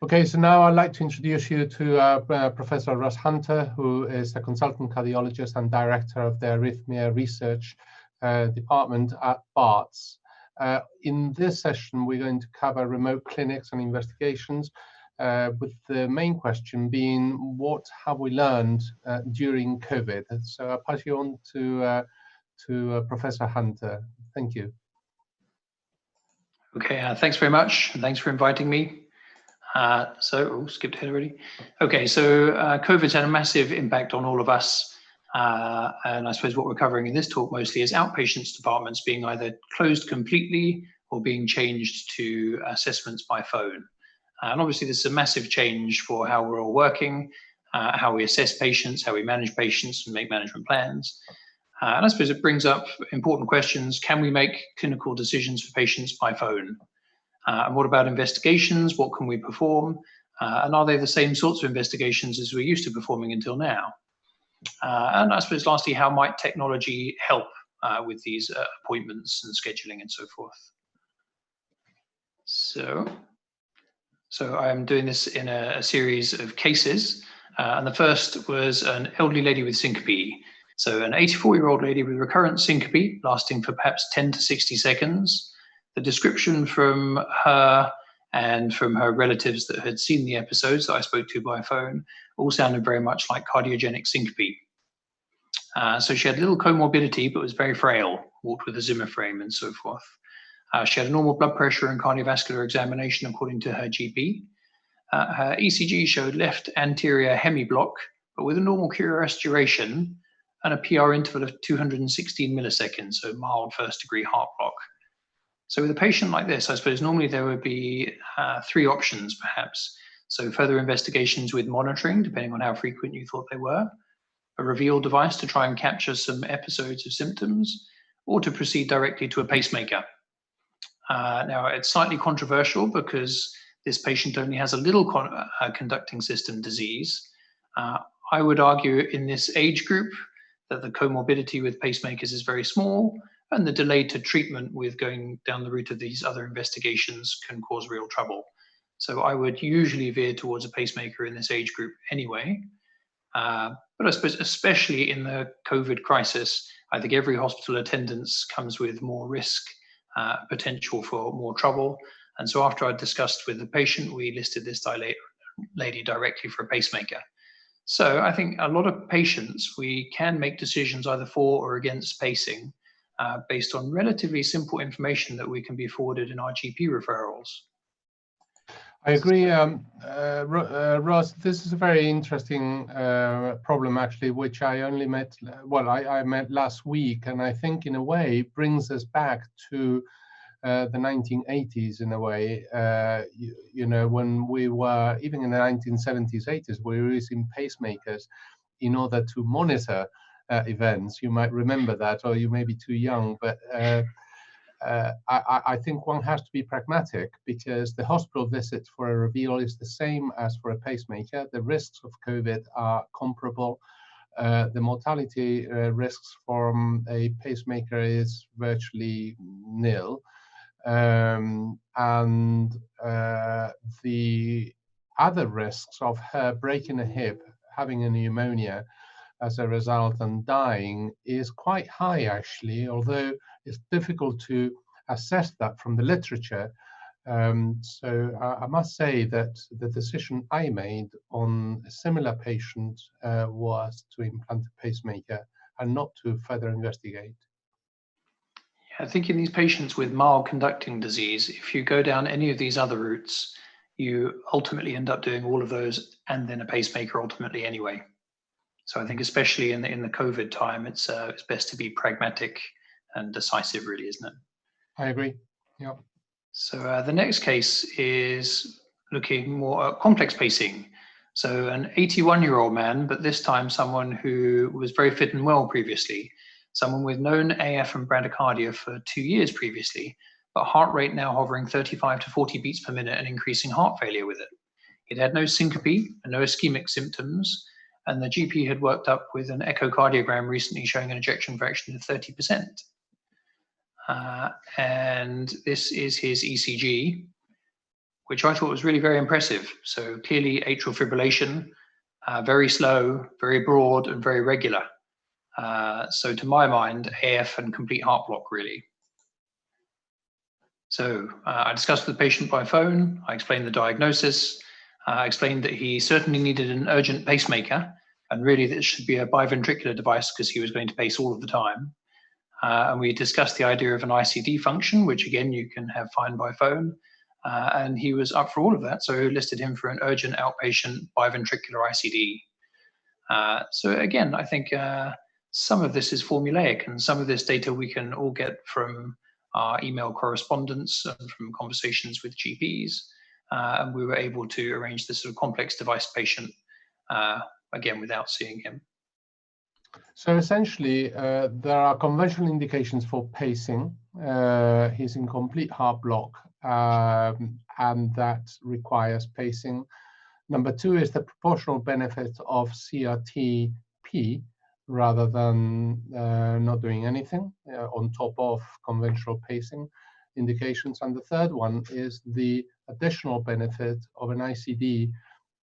Okay, so now I'd like to introduce you to Professor Ross Hunter, who is a consultant cardiologist and director of the Arrhythmia Research Department at Barts. In this session, we're going to cover remote clinics and investigations, with the main question being, what have we learned during COVID? So I'll pass you on to Professor Hunter. Thank you. Okay, thanks very much, and thanks for inviting me. Skipped ahead already. Okay, so COVID's had a massive impact on all of us, and I suppose what we're covering in this talk mostly is outpatients departments being either closed completely or being changed to assessments by phone. And obviously this is a massive change for how we're all working, how we assess patients, how we manage patients and make management plans. And I suppose it brings up important questions. Can we make clinical decisions for patients by phone? And what about investigations? What can we perform? And are they the same sorts of investigations as we're used to performing until now? And I suppose lastly, how might technology help with these appointments and scheduling and so forth? So I'm doing this in a series of cases. And the first was an elderly lady with syncope. So an 84-year-old lady with recurrent syncope lasting for perhaps 10 to 60 seconds. The description from her and from her relatives that had seen the episodes that I spoke to by phone all sounded very much like cardiogenic syncope. So she had little comorbidity, but was very frail, walked with a Zimmer frame and so forth. She had a normal blood pressure and cardiovascular examination according to her GP. Her ECG showed left anterior hemiblock, but with a normal QRS duration and a PR interval of 216 milliseconds, so mild first-degree heart block. So with a patient like this, I suppose normally there would be three options perhaps. So further investigations with monitoring, depending on how frequent you thought they were, a reveal device to try and capture some episodes of symptoms, or to proceed directly to a pacemaker. Now it's slightly controversial because this patient only has a little conducting system disease. I would argue in this age group that the comorbidity with pacemakers is very small, and the delay to treatment with going down the route of these other investigations can cause real trouble. So I would usually veer towards a pacemaker in this age group anyway. But I suppose especially in the COVID crisis, I think every hospital attendance comes with more risk, potential for more trouble. And so after I discussed with the patient, we listed this lady directly for a pacemaker. So I think a lot of patients, we can make decisions either for or against pacing, based on relatively simple information that we can be forwarded in our GP referrals. I agree, Ross. This is a very interesting problem, actually, which I only met. Well, I met last week, and I think in a way brings us back to the 1980s. In a way, you know, when we were even in the 1970s, 80s, we were using pacemakers in order to monitor events. You might remember that, or you may be too young, but I think one has to be pragmatic, because the hospital visit for a reveal is the same as for a pacemaker. The risks of COVID are comparable. The mortality risks from a pacemaker is virtually nil. And the other risks of her breaking a hip, having a pneumonia as a result, and dying is quite high, actually, although it's difficult to assess that from the literature. So I must say that the decision I made on a similar patient was to implant a pacemaker and not to further investigate. I think in these patients with mild conducting disease, if you go down any of these other routes, you ultimately end up doing all of those and then a pacemaker ultimately anyway. So I think especially in the COVID time, it's best to be pragmatic and decisive, really, isn't it? I agree. Yeah. So the next case is looking more at complex pacing. So an 81-year-old man, but this time someone who was very fit and well previously, someone with known AF and bradycardia for 2 years previously, but heart rate now hovering 35 to 40 beats per minute and increasing heart failure with it. It had no syncope and no ischemic symptoms, and the GP had worked up with an echocardiogram recently showing an ejection fraction of 30%. And this is his ECG. which I thought was really very impressive. So clearly atrial fibrillation, very slow, very broad, and very regular. So to my mind, AF and complete heart block, really. So I discussed with the patient by phone. I explained the diagnosis. I explained that he certainly needed an urgent pacemaker, and really this should be a biventricular device because he was going to pace all of the time. And we discussed the idea of an ICD function, which again you can have fine by phone. And he was up for all of that, so listed him for an urgent outpatient biventricular ICD. So again, I think some of this is formulaic, and some of this data we can all get from our email correspondence and from conversations with GPs. And we were able to arrange this sort of complex device patient, again, without seeing him. So essentially, there are conventional indications for pacing. He's in complete heart block, and that requires pacing. Number two is the proportional benefit of CRT-P rather than not doing anything on top of conventional pacing indications. And the third one is the additional benefit of an ICD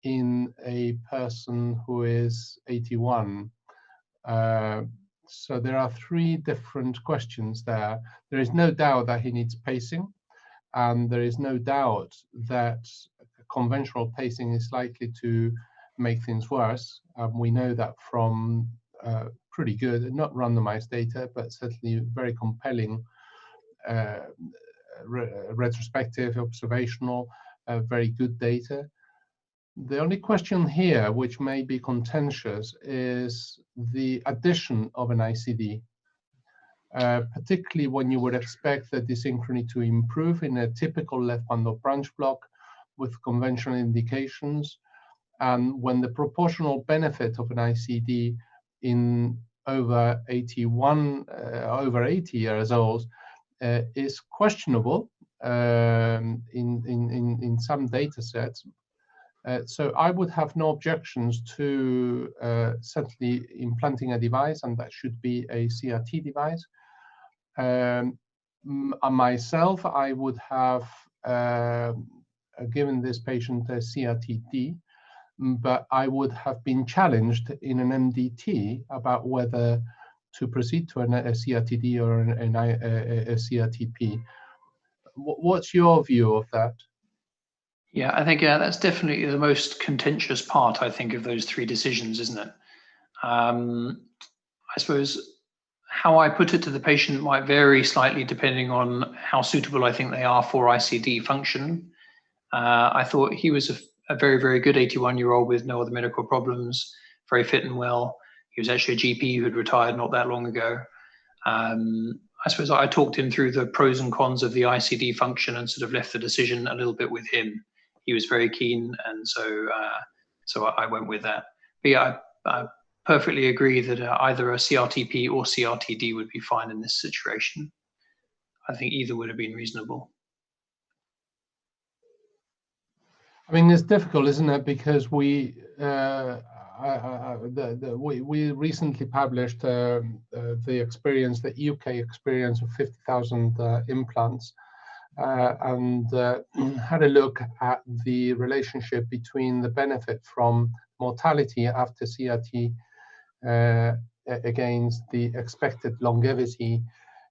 in a person who is 81. So there are three different questions there. There is no doubt that he needs pacing, and there is no doubt that conventional pacing is likely to make things worse. We know that from pretty good, not randomized data, but certainly very compelling retrospective, observational, very good data. The only question here, which may be contentious, is the addition of an ICD, particularly when you would expect the desynchrony to improve in a typical left bundle branch block with conventional indications, and when the proportional benefit of an ICD in over 80 years old is questionable in some data sets. So I would have no objections to certainly implanting a device, and that should be a CRT device. Myself, I would have given this patient a CRT-D, but I would have been challenged in an MDT about whether to proceed to a CRT-D or a CRT-P. What's your view of that? Yeah, I think that's definitely the most contentious part, I think, of those three decisions, isn't it? I suppose how I put it to the patient might vary slightly depending on how suitable I think they are for ICD function. I thought he was a very, very good 81-year-old with no other medical problems, very fit and well. He was actually a GP who had retired not that long ago. I suppose I talked him through the pros and cons of the ICD function and sort of left the decision a little bit with him. He was very keen, and so I went with that. But yeah, I perfectly agree that either a CRT-P or CRT-D would be fine in this situation. I think either would have been reasonable. I mean, it's difficult, isn't it? Because we recently published the experience, the UK experience of 50,000 implants, and had a look at the relationship between the benefit from mortality after CRT against the expected longevity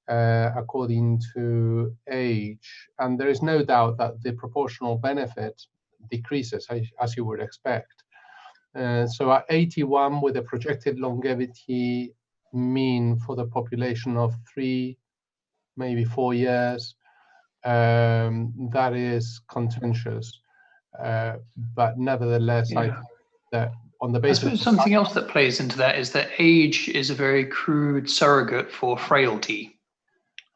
according to age. And there is no doubt that the proportional benefit decreases, as you would expect. So at 81, with a projected longevity mean for the population of 3, maybe 4 years, that is contentious. But nevertheless, I think that on the basis I suppose something else that plays into that is that age is a very crude surrogate for frailty.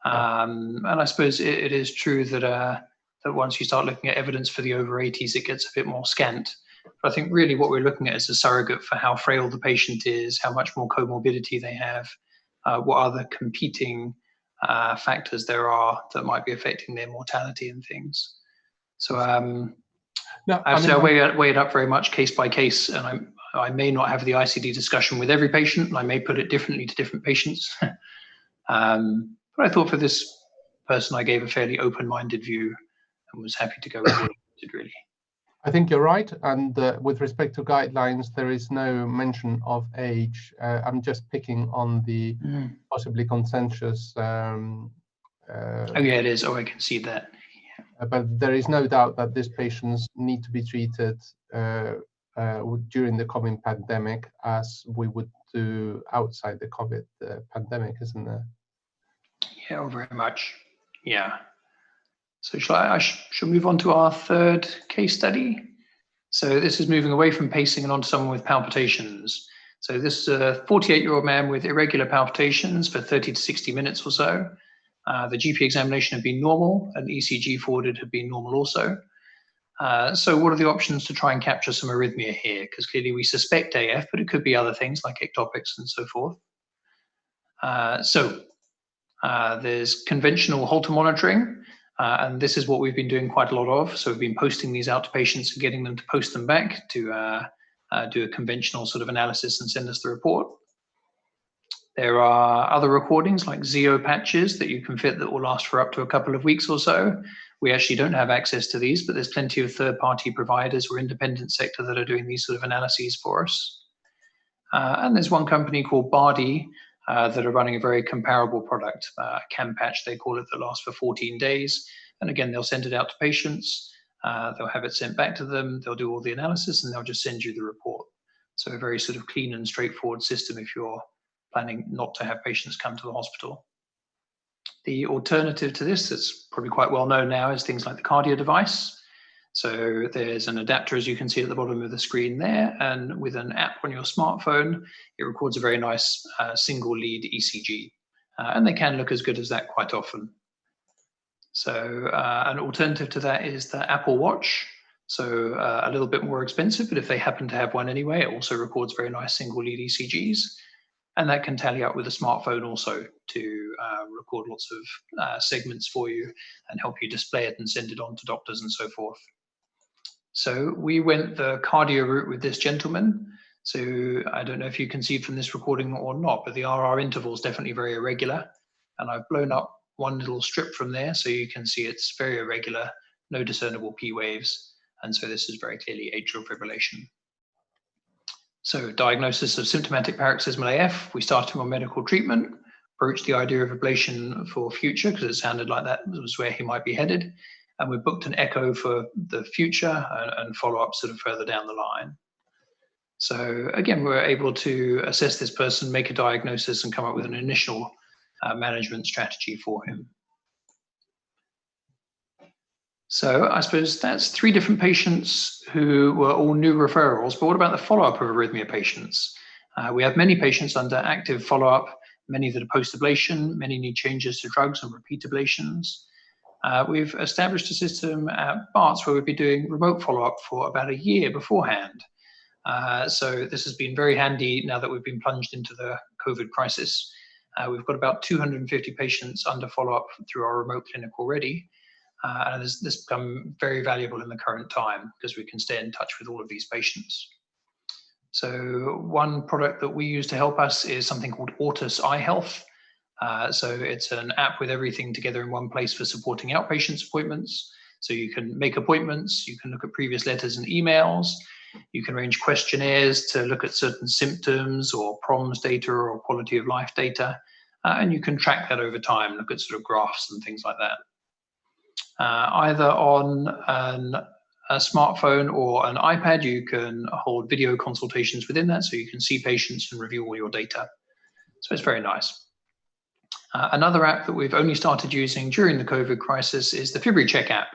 And I suppose it is true that that once you start looking at evidence for the over 80s, it gets a bit more scant. But I think really what we're looking at is a surrogate for how frail the patient is, how much more comorbidity they have, what other competing factors there are that might be affecting their mortality and things. So I weigh it up very much case by case, and I may not have the ICD discussion with every patient, and I may put it differently to different patients. But I thought for this person, I gave a fairly open-minded view and was happy to go with it. Did really. I think you're right. And with respect to guidelines, there is no mention of age. I'm just picking on the possibly consensus. Oh, yeah, it is. Oh, I can see that. But there is no doubt that these patients need to be treated during the COVID pandemic as we would do outside the COVID pandemic, isn't there? Yeah, very much. Yeah. So I should move on to our third case study. So this is moving away from pacing and onto someone with palpitations. So this is a 48-year-old man with irregular palpitations for 30 to 60 minutes or so. The GP examination had been normal, and ECG forwarded had been normal also. So what are the options to try and capture some arrhythmia here? Because clearly we suspect AF, but it could be other things like ectopics and so forth. There's conventional Holter monitoring, and this is what we've been doing quite a lot of. So we've been posting these out to patients and getting them to post them back to do a conventional sort of analysis and send us the report. There are other recordings like Zeo patches that you can fit that will last for up to a couple of weeks or so. We actually don't have access to these, but there's plenty of third-party providers or independent sector that are doing these sort of analyses for us. And there's one company called Bardi that are running a very comparable product, CAM patch they call it, that lasts for 14 days. And again, they'll send it out to patients, they'll have it sent back to them, they'll do all the analysis, and they'll just send you the report. So a very sort of clean and straightforward system if you're planning not to have patients come to the hospital. The alternative to this, that's probably quite well known now, is things like the Cardia device. So there's an adapter, as you can see at the bottom of the screen there, and with an app on your smartphone, it records a very nice single lead ECG. And they can look as good as that quite often. So an alternative to that is the Apple Watch. So a little bit more expensive, but if they happen to have one anyway, it also records very nice single lead ECGs. And that can tally up with a smartphone also to record lots of segments for you and help you display it and send it on to doctors and so forth. So we went the Cardia route with this gentleman. So I don't know if you can see from this recording or not, but the RR interval is definitely very irregular. And I've blown up one little strip from there so you can see it's very irregular, no discernible P waves. And so this is very clearly atrial fibrillation. So diagnosis of symptomatic paroxysmal AF, we started him on medical treatment, broached the idea of ablation for future because it sounded like that was where he might be headed. And we booked an echo for the future and follow up sort of further down the line. So again, we're able to assess this person, make a diagnosis and come up with an initial management strategy for him. So I suppose that's 3 different patients who were all new referrals, but what about the follow-up of arrhythmia patients? We have many patients under active follow-up, many that are post-ablation, many need changes to drugs and repeat ablations. We've established a system at Barts where we've been doing remote follow-up for about a year beforehand. So this has been very handy now that we've been plunged into the COVID crisis. We've got about 250 patients under follow-up through our remote clinic already. And this has become very valuable in the current time because we can stay in touch with all of these patients. So one product that we use to help us is something called Autus iHealth. So it's an app with everything together in one place for supporting outpatients appointments. So you can make appointments, you can look at previous letters and emails, you can arrange questionnaires to look at certain symptoms or PROMS data or quality of life data, and you can track that over time, look at sort of graphs and things like that. Either on a smartphone or an iPad, you can hold video consultations within that, so you can see patients and review all your data. So it's very nice. Another app that we've only started using during the COVID crisis is the FibriCheck app.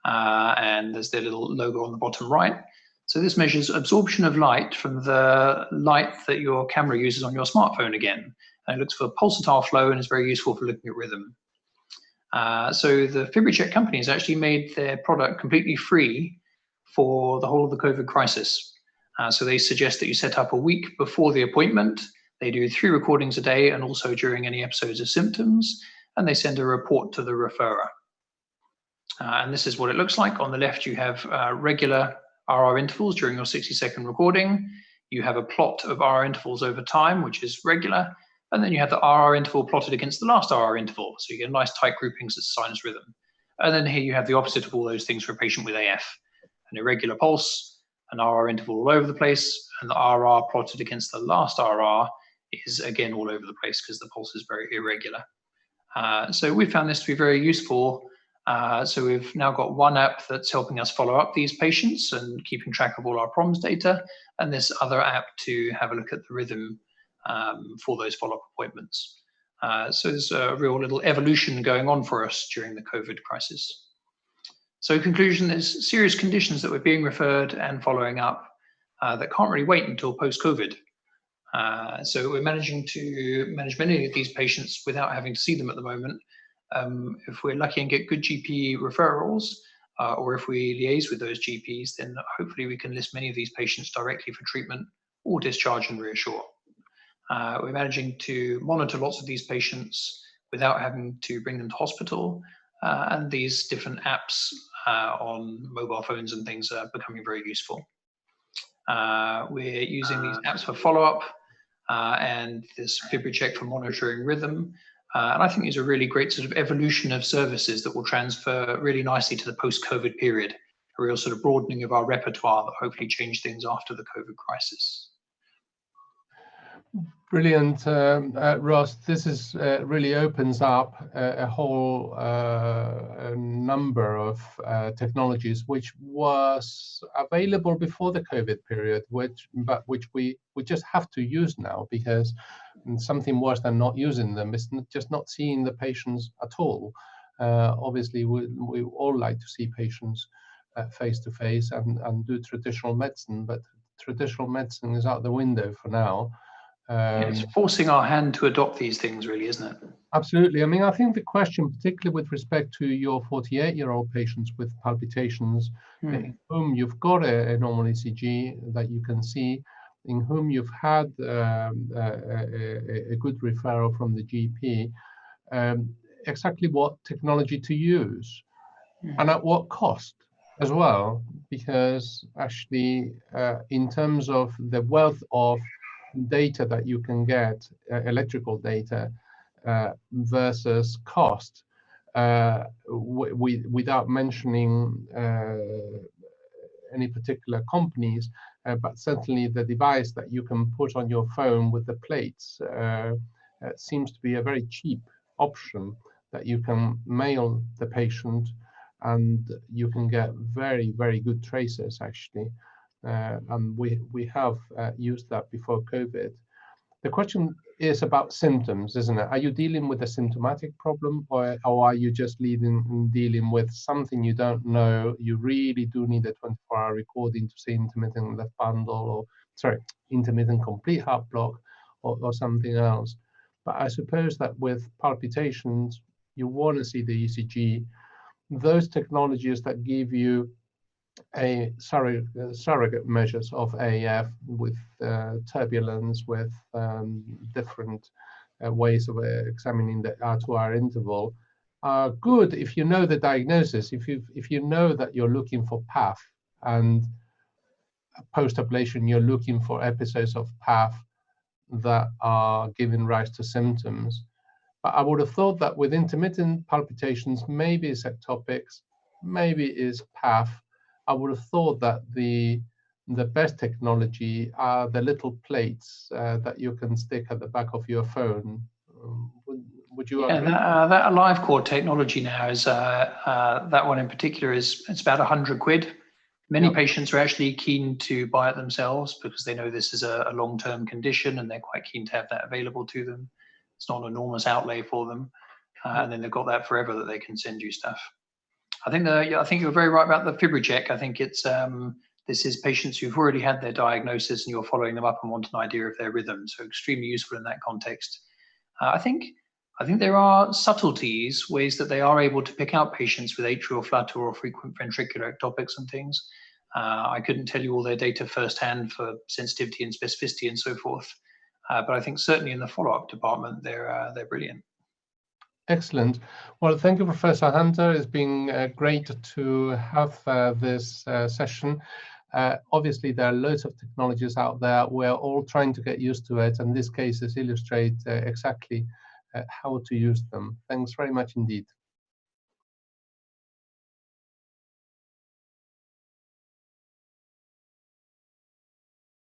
And there's their little logo on the bottom right. So this measures absorption of light from the light that your camera uses on your smartphone again. And it looks for pulsatile flow and is very useful for looking at rhythm. So the FibriCheck company has actually made their product completely free for the whole of the COVID crisis. So they suggest that you set up a week before the appointment. They do 3 recordings a day and also during any episodes of symptoms, and they send a report to the referrer. And this is what it looks like. On the left, you have regular RR intervals during your 60-second recording. You have a plot of RR intervals over time, which is regular. And then you have the RR interval plotted against the last RR interval. So you get nice tight groupings of sinus rhythm. And then here you have the opposite of all those things for a patient with AF, an irregular pulse, an RR interval all over the place, and the RR plotted against the last RR is again all over the place because the pulse is very irregular. So we found this to be very useful. So we've now got one app that's helping us follow up these patients and keeping track of all our PROMS data, and this other app to have a look at the rhythm for those follow-up appointments. So there's a real little evolution going on for us during the COVID crisis. So in conclusion, there's serious conditions that we're being referred and following up that can't really wait until post-COVID. So we're managing to manage many of these patients without having to see them at the moment. If we're lucky and get good GP referrals, or if we liaise with those GPs, then hopefully we can list many of these patients directly for treatment or discharge and reassure. We're managing to monitor lots of these patients without having to bring them to hospital, and these different apps on mobile phones and things are becoming very useful. We're using these apps for follow-up and this FibriCheck for monitoring rhythm. And I think these are really great sort of evolution of services that will transfer really nicely to the post-COVID period, a real sort of broadening of our repertoire that hopefully change things after the COVID crisis. Brilliant, Ross. This is really opens up a whole number of technologies which was available before the COVID period, which we just have to use now, because something worse than not using them is just not seeing the patients at all. Obviously, we all like to see patients face to face and do traditional medicine, but traditional medicine is out the window for now. It's forcing our hand to adopt these things, really, isn't it? Absolutely. I mean, I think the question, particularly with respect to your 48-year-old patients with palpitations, in whom you've got a normal ECG that you can see, in whom you've had a good referral from the GP, exactly what technology to use and at what cost as well, because actually, in terms of the wealth of data that you can get, electrical data versus cost, without mentioning any particular companies, but certainly the device that you can put on your phone with the plates seems to be a very cheap option that you can mail the patient, and you can get very, very good traces actually. And we have used that before COVID. The question is about symptoms, isn't it? Are you dealing with a symptomatic problem, or are you just dealing with something you don't know? You really do need a 24-hour recording to see intermittent left bundle, intermittent complete heart block, or something else. But I suppose that with palpitations, you want to see the ECG. Those technologies that give you a surrogate measures of AF with turbulence, with different ways of examining the R2R interval are good if you know the diagnosis. If you know that you're looking for PAF, and post-ablation you're looking for episodes of PAF that are giving rise to symptoms. But I would have thought that with intermittent palpitations, maybe it's ectopics, maybe it's PAF. I would have thought that the best technology are the little plates that you can stick at the back of your phone. Would you agree? That AliveCore technology now is that one in particular it's about 100 quid. Many patients are actually keen to buy it themselves because they know this is a long-term condition and they're quite keen to have that available to them. It's not an enormous outlay for them, and then they've got that forever that they can send you stuff. I think you're very right about the FibriCheck. I think it's this is patients who've already had their diagnosis and you're following them up and want an idea of their rhythm. So extremely useful in that context. I think there are subtleties, ways that they are able to pick out patients with atrial flutter or frequent ventricular ectopics and things. I couldn't tell you all their data firsthand for sensitivity and specificity and so forth, but I think certainly in the follow-up department they're brilliant. Excellent. Well, thank you, Professor Hunter. It's been great to have this session. Obviously, there are loads of technologies out there. We're all trying to get used to it, and these cases illustrate exactly how to use them. Thanks very much indeed.